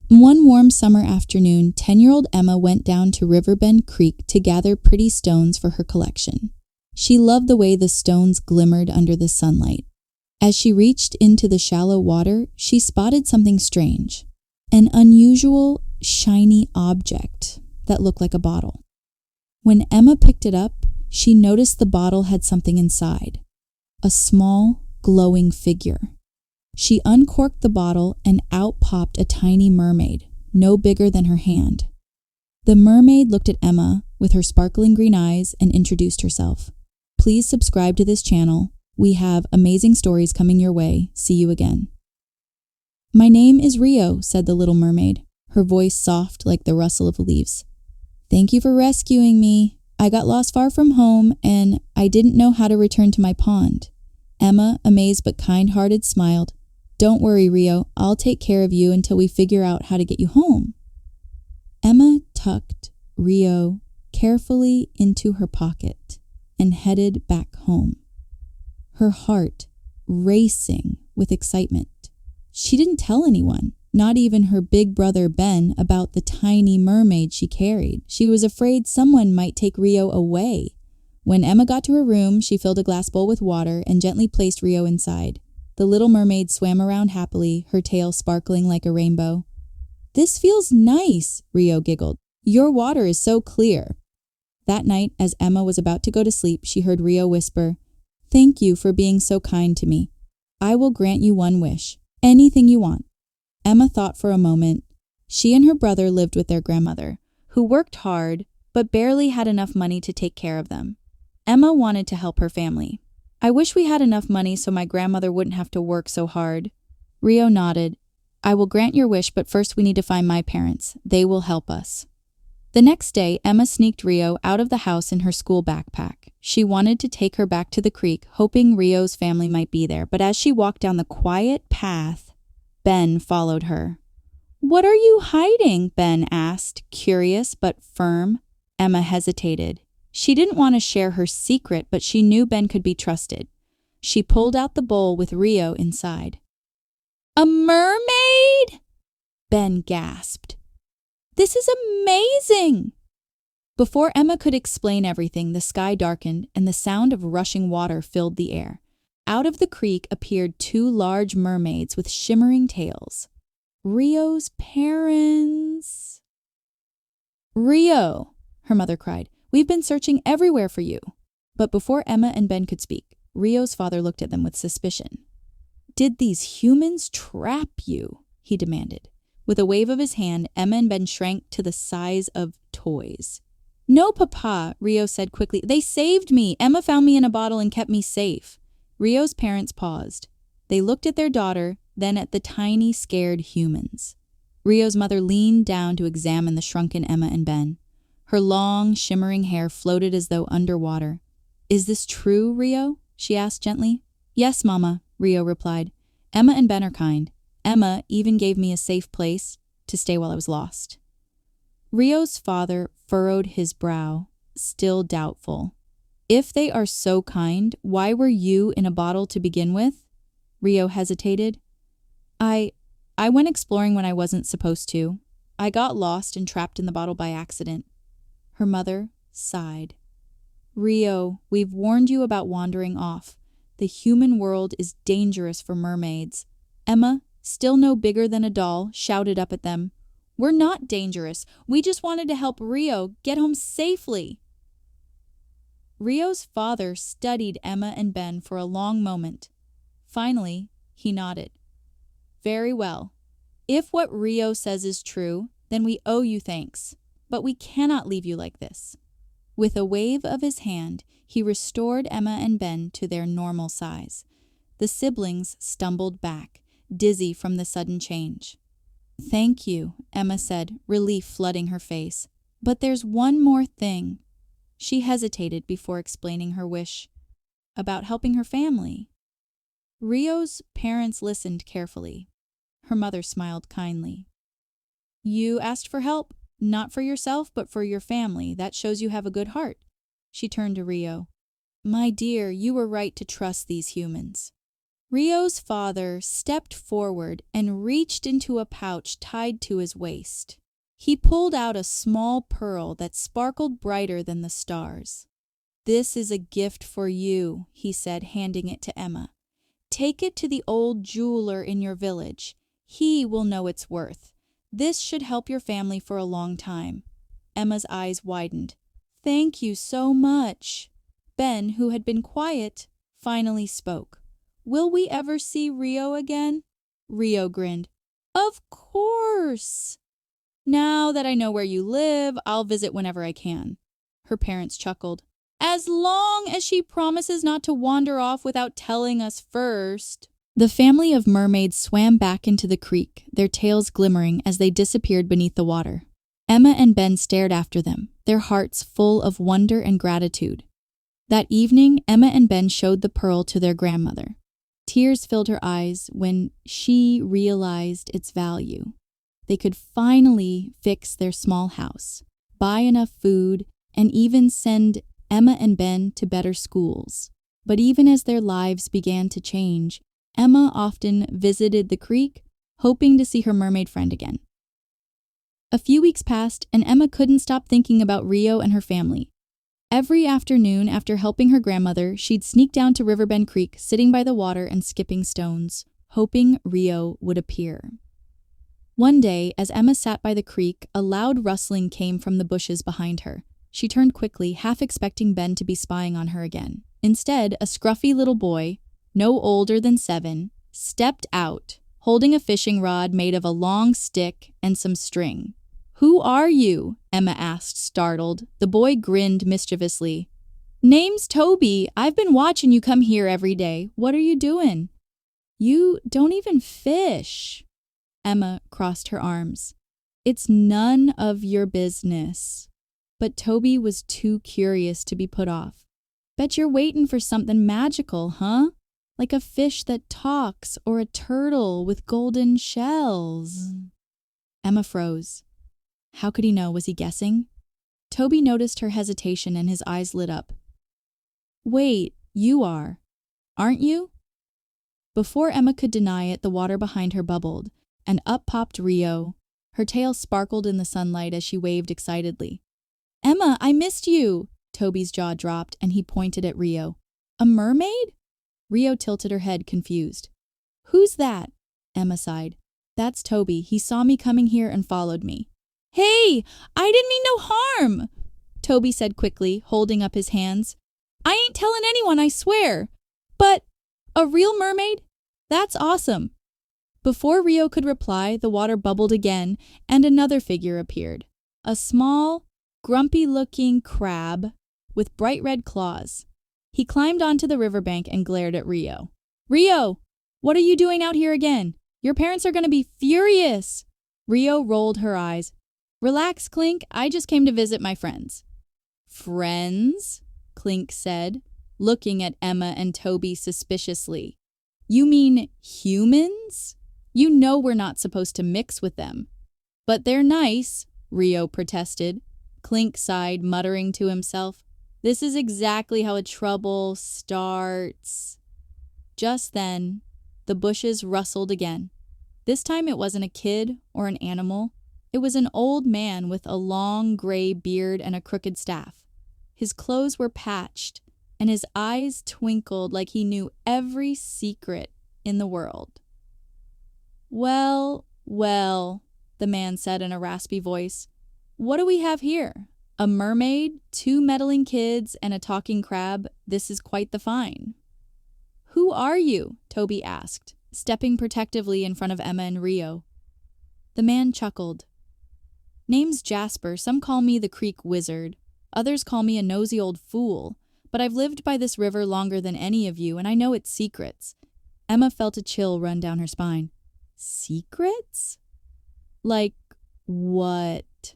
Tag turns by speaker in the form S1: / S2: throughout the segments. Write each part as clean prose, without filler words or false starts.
S1: One warm summer afternoon, 10-year-old Emma went down to Riverbend Creek to gather pretty stones for her collection. She loved the way the stones glimmered under the sunlight. As she reached into the shallow water, she spotted something strange. An unusual, shiny object that looked like a bottle. When Emma picked it up, she noticed the bottle had something inside. A small, glowing figure. She uncorked the bottle and out popped a tiny mermaid, no bigger than her hand. The mermaid looked at Emma with her sparkling green eyes and introduced herself. Please subscribe to this channel. We have amazing stories coming your way. See you again. My name is Rio, said the little mermaid, her voice soft like the rustle of leaves. Thank you for rescuing me. I got lost far from home and I didn't know how to return to my pond. Emma, amazed but kind-hearted, smiled. Don't worry, Rio. I'll take care of you until we figure out how to get you home. Emma tucked Rio carefully into her pocket and headed back home, her heart racing with excitement. She didn't tell anyone, not even her big brother Ben, about the tiny mermaid she carried. She was afraid someone might take Rio away. When Emma got to her room, she filled a glass bowl with water and gently placed Rio inside. The little mermaid swam around happily, her tail sparkling like a rainbow. This feels nice, Rio giggled. Your water is so clear. That night, as Emma was about to go to sleep, she heard Rio whisper, Thank you for being so kind to me. I will grant you one wish. Anything you want. Emma thought for a moment. She and her brother lived with their grandmother, who worked hard but barely had enough money to take care of them. Emma wanted to help her family. I wish we had enough money so my grandmother wouldn't have to work so hard. Rio nodded. I will grant your wish, but first we need to find my parents. They will help us. The next day, Emma sneaked Rio out of the house in her school backpack. She wanted to take her back to the creek, hoping Rio's family might be there, but as she walked down the quiet path, Ben followed her. What are you hiding? Ben asked, curious but firm. Emma hesitated. She didn't want to share her secret, but she knew Ben could be trusted. She pulled out the bowl with Rio inside. A mermaid? Ben gasped. This is amazing! Before Emma could explain everything, the sky darkened and the sound of rushing water filled the air. Out of the creek appeared two large mermaids with shimmering tails. Rio's parents. Rio, her mother cried. We've been searching everywhere for you. But before Emma and Ben could speak, Rio's father looked at them with suspicion. Did these humans trap you? He demanded. With a wave of his hand, Emma and Ben shrank to the size of toys. No, Papa, Rio said quickly. They saved me. Emma found me in a bottle and kept me safe. Rio's parents paused. They looked at their daughter, then at the tiny, scared humans. Rio's mother leaned down to examine the shrunken Emma and Ben. Her long, shimmering hair floated as though underwater. Is this true, Rio? She asked gently. Yes, Mama, Rio replied. Emma and Ben are kind. Emma even gave me a safe place to stay while I was lost. Rio's father furrowed his brow, still doubtful. If they are so kind, why were you in a bottle to begin with? Rio hesitated. I went exploring when I wasn't supposed to. I got lost and trapped in the bottle by accident. Her mother sighed. Rio, we've warned you about wandering off. The human world is dangerous for mermaids. Emma, still no bigger than a doll, shouted up at them. We're not dangerous. We just wanted to help Rio get home safely. Rio's father studied Emma and Ben for a long moment. Finally, he nodded. Very well. If what Rio says is true, then we owe you thanks. But we cannot leave you like this. With a wave of his hand, he restored Emma and Ben to their normal size. The siblings stumbled back, dizzy from the sudden change. Thank you, Emma said, relief flooding her face. But there's one more thing. She hesitated before explaining her wish about helping her family. Rio's parents listened carefully. Her mother smiled kindly. You asked for help, not for yourself, but for your family. That shows you have a good heart. She turned to Rio. My dear, you were right to trust these humans. Rio's father stepped forward and reached into a pouch tied to his waist. He pulled out a small pearl that sparkled brighter than the stars. "This is a gift for you," he said, handing it to Emma. "Take it to the old jeweler in your village. He will know its worth. This should help your family for a long time." Emma's eyes widened. "Thank you so much." Ben, who had been quiet, finally spoke. "Will we ever see Rio again?" Rio grinned. "Of course. Now that I know where you live, I'll visit whenever I can." Her parents chuckled. "As long as she promises not to wander off without telling us first." The family of mermaids swam back into the creek, their tails glimmering as they disappeared beneath the water. Emma and Ben stared after them, their hearts full of wonder and gratitude. That evening, Emma and Ben showed the pearl to their grandmother. Tears filled her eyes when she realized its value. They could finally fix their small house, buy enough food, and even send Emma and Ben to better schools. But even as their lives began to change, Emma often visited the creek, hoping to see her mermaid friend again. A few weeks passed, and Emma couldn't stop thinking about Rio and her family. Every afternoon, after helping her grandmother, she'd sneak down to Riverbend Creek, sitting by the water and skipping stones, hoping Rio would appear. One day, as Emma sat by the creek, a loud rustling came from the bushes behind her. She turned quickly, half expecting Ben to be spying on her again. Instead, a scruffy little boy, no older than 7, stepped out, holding a fishing rod made of a long stick and some string. "Who are you?" Emma asked, startled. The boy grinned mischievously. "Name's Toby. I've been watching you come here every day. What are you doing?" "You don't even fish." Emma crossed her arms. "It's none of your business." But Toby was too curious to be put off. "Bet you're waiting for something magical, huh? Like a fish that talks or a turtle with golden shells." Emma froze. How could he know? Was he guessing? Toby noticed her hesitation and his eyes lit up. "Wait, you are, aren't you?" Before Emma could deny it, the water behind her bubbled, and up popped Rio. Her tail sparkled in the sunlight as she waved excitedly. "Emma, I missed you!" Toby's jaw dropped, and he pointed at Rio. "A mermaid?" Rio tilted her head, confused. "Who's that?" Emma sighed. "That's Toby. He saw me coming here and followed me." "Hey, I didn't mean no harm," Toby said quickly, holding up his hands. "I ain't telling anyone, I swear. But a real mermaid? That's awesome." Before Rio could reply, the water bubbled again, and another figure appeared. A small, grumpy-looking crab with bright red claws. He climbed onto the riverbank and glared at Rio. "Rio, what are you doing out here again? Your parents are going to be furious." Rio rolled her eyes. "Relax, Clink. I just came to visit my friends." "Friends?" Clink said, looking at Emma and Toby suspiciously. "You mean humans? You know we're not supposed to mix with them." "But they're nice," Rio protested. Clink sighed, muttering to himself, "This is exactly how a trouble starts." Just then, the bushes rustled again. This time it wasn't a kid or an animal. It was an old man with a long gray beard and a crooked staff. His clothes were patched, and his eyes twinkled like he knew every secret in the world. Well, the man said in a raspy voice. "What do we have here? A mermaid, 2 meddling kids, and a talking crab. This is quite the find." "Who are you?" Toby asked, stepping protectively in front of Emma and Rio. The man chuckled. "Name's Jasper. Some call me the Creek Wizard. Others call me a nosy old fool. But I've lived by this river longer than any of you, and I know its secrets." Emma felt a chill run down her spine. "Secrets? Like what?"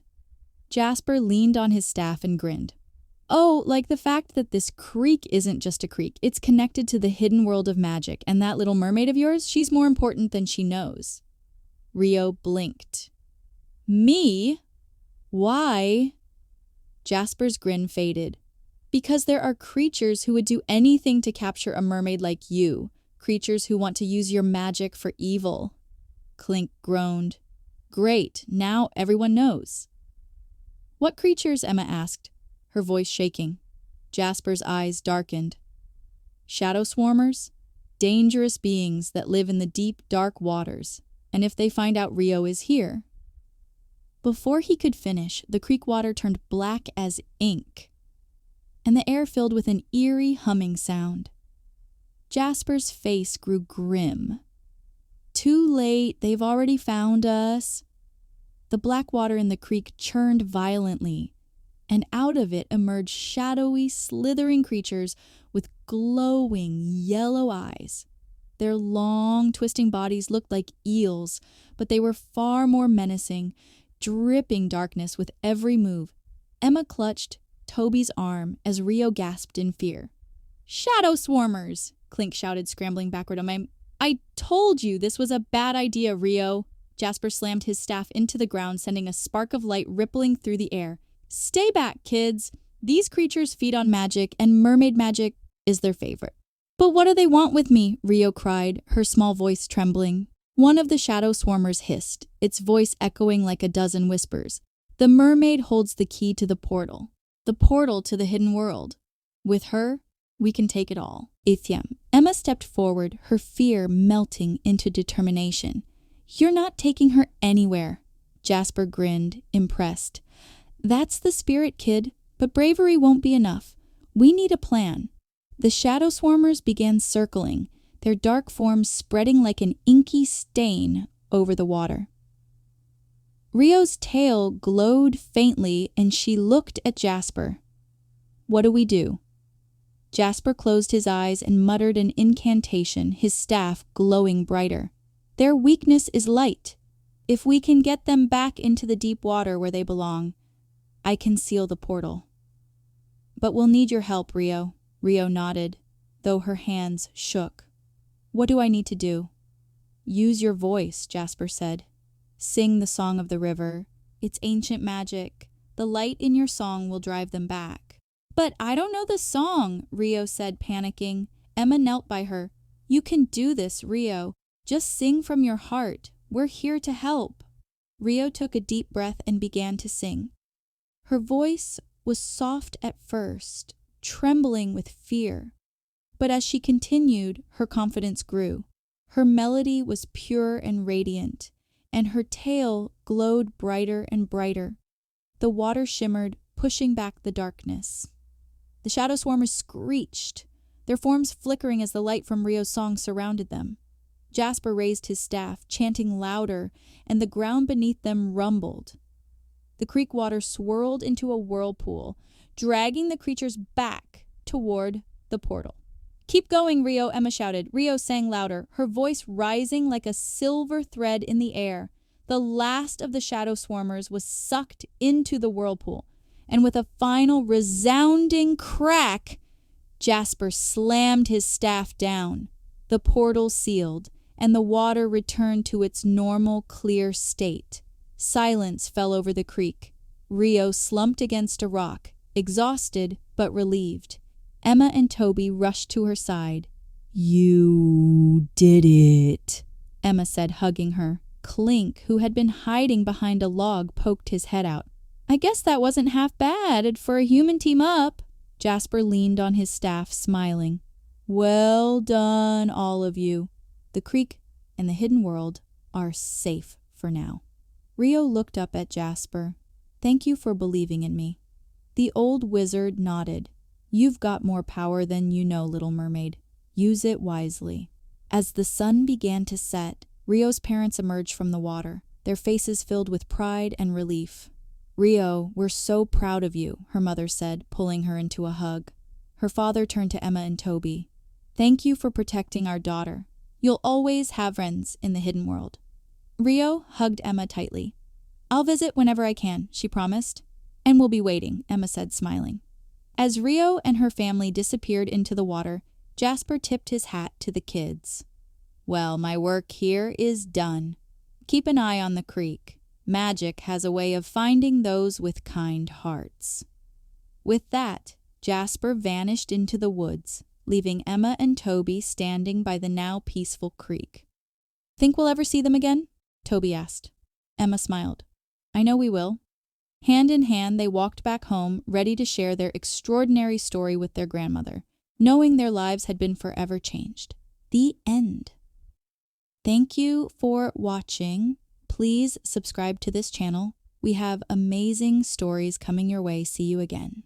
S1: Jasper leaned on his staff and grinned. "Oh, like the fact that this creek isn't just a creek. It's connected to the hidden world of magic, and that little mermaid of yours, she's more important than she knows." Rio blinked. "Me? Why?" Jasper's grin faded. "Because there are creatures who would do anything to capture a mermaid like you. Creatures who want to use your magic for evil. Clink groaned. Great, now everyone knows. What creatures? Emma asked, her voice shaking. Jasper's eyes darkened. Shadow swarmers? Dangerous beings that live in the deep, dark waters, and if they find out Rio is here. Before he could finish, the creek water turned black as ink, and the air filled with an eerie humming sound. Jasper's face grew grim. Too late, they've already found us. The black water in the creek churned violently, and out of it emerged shadowy, slithering creatures with glowing yellow eyes. Their long, twisting bodies looked like eels, but they were far more menacing, dripping darkness with every move. Emma clutched Toby's arm as Rio gasped in fear. Shadow swarmers! Clink shouted, scrambling backward. I told you this was a bad idea, Rio. Jasper slammed his staff into the ground, sending a spark of light rippling through the air. Stay back, kids. These creatures feed on magic, and mermaid magic is their favorite. But what do they want with me? Rio cried, her small voice trembling. One of the shadow swarmers hissed, its voice echoing like a dozen whispers. The mermaid holds the key to the portal to the hidden world. With her, we can take it all. Ithiam. Emma stepped forward, her fear melting into determination. You're not taking her anywhere. Jasper grinned, impressed. That's the spirit, kid, but bravery won't be enough. We need a plan. The shadow swarmers began circling, their dark forms spreading like an inky stain over the water. Rio's tail glowed faintly, and she looked at Jasper. What do we do? Jasper closed his eyes and muttered an incantation, his staff glowing brighter. Their weakness is light. If we can get them back into the deep water where they belong, I can seal the portal. But we'll need your help, Rio. Rio nodded, though her hands shook. What do I need to do? Use your voice, Jasper said. Sing the song of the river. It's ancient magic. The light in your song will drive them back. But I don't know the song, Rio said, panicking. Emma knelt by her. You can do this, Rio. Just sing from your heart. We're here to help. Rio took a deep breath and began to sing. Her voice was soft at first, trembling with fear. But as she continued, her confidence grew. Her melody was pure and radiant, and her tail glowed brighter and brighter. The water shimmered, pushing back the darkness. The shadow swarmers screeched, their forms flickering as the light from Rio's song surrounded them. Jasper raised his staff, chanting louder, and the ground beneath them rumbled. The creek water swirled into a whirlpool, dragging the creatures back toward the portal. Keep going, Rio, Emma shouted. Rio sang louder, her voice rising like a silver thread in the air. The last of the shadow swarmers was sucked into the whirlpool, and with a final resounding crack, Jasper slammed his staff down. The portal sealed, and the water returned to its normal, clear state. Silence fell over the creek. Rio slumped against a rock, exhausted but relieved. Emma and Toby rushed to her side. You did it, Emma said, hugging her. Clink, who had been hiding behind a log, poked his head out. I guess that wasn't half bad for a human team-up. Jasper leaned on his staff, smiling. Well done, all of you. The creek and the hidden world are safe for now. Rio looked up at Jasper. Thank you for believing in me. The old wizard nodded. You've got more power than you know, little mermaid. Use it wisely. As the sun began to set, Rio's parents emerged from the water, their faces filled with pride and relief. Rio, we're so proud of you, her mother said, pulling her into a hug. Her father turned to Emma and Toby. Thank you for protecting our daughter. You'll always have friends in the hidden world. Rio hugged Emma tightly. I'll visit whenever I can, she promised. And we'll be waiting, Emma said, smiling. As Rio and her family disappeared into the water, Jasper tipped his hat to the kids. Well, my work here is done. Keep an eye on the creek. Magic has a way of finding those with kind hearts. With that, Jasper vanished into the woods, leaving Emma and Toby standing by the now peaceful creek. "Think we'll ever see them again?" Toby asked. Emma smiled. "I know we will." Hand in hand, they walked back home, ready to share their extraordinary story with their grandmother, knowing their lives had been forever changed. The end. Thank you for watching. Please subscribe to this channel. We have amazing stories coming your way. See you again.